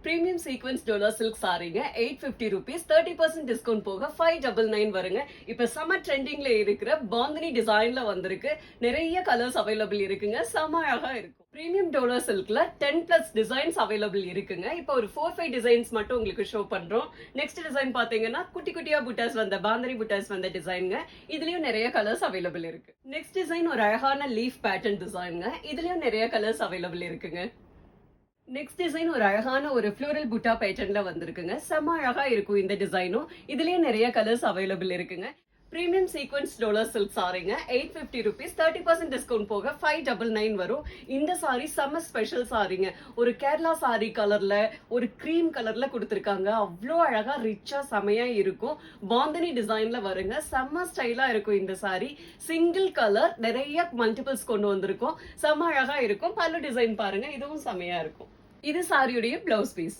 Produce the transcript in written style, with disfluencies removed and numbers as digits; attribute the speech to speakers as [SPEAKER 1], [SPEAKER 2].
[SPEAKER 1] Premium sequence Dola silk சாரீங்க 850 rupees 30% discount போக 599 வருங்க. இப்ப சம்மர் ட்ரெண்டிங்ல இருக்கிற பாந்தினி டிசைன்ல வந்திருக்கு. நிறைய கலர்ஸ் அவைலபிள் இருக்குங்க. செம அழகா இருக்கும். பிரீமியம் டோலா சில்க்ல 10+ டிசைன்ஸ் அவைலபிள் இருக்குங்க. இப்போ ஒரு 4-5 டிசைன்ஸ் மட்டும் உங்களுக்கு ஷோ பண்றோம். நெக்ஸ்ட் டிசைன் பாத்தீங்கன்னா குட்டி குட்டியா புட்டாஸ் வந்த பாந்தினி புட்டாஸ் வந்த டிசைனுங்க. இதுலயும் நிறைய கலர்ஸ் அவைலபிள் இருக்கு. நெக்ஸ்ட் டிசைன் ஒரு அழகான லீஃப் பேட்டர்ன் டிசைனுங்க. இதுலயும் நிறைய கலர்ஸ் அவைலபிள் இருக்குங்க. நெக்ஸ்ட் டிசைன் ஒரு அழகான ஒரு ஃப்ளோரல் புட்டா பேட்டர்ன்ல வந்திருக்குங்க. செம்ம அழகா இருக்கும் இந்த டிசைனும். இதுலயே நிறைய கலர்ஸ் அவைலபிள் இருக்குங்க. பிரீமியம் சீக்வன்ஸ் டோலா சில்க் சாரீங்க 850 rupees 30% டிஸ்கவுண்ட் போக 599 வரும். இந்த சாரி செம்ம ஸ்பெஷல் சாரீங்க. ஒரு கேரளா சாரி கலர்ல ஒரு கிரீம் கலர்ல கொடுத்துருக்காங்க. அவ்வளோ அழகா ரிச்சா செமையா இருக்கும். பாந்தினி டிசைன்ல வருங்க. செம்ம ஸ்டைலா இருக்கும் இந்த சாரி. சிங்கிள் கலர் நிறைய மல்டிபிள்ஸ் கொண்டு வந்திருக்கும். செம்ம அழகா இருக்கும். பல்லு டிசைன் பாருங்க, இதுவும் செமையா இருக்கும். இது சாரியுடைய பிளவுஸ் பீஸ்.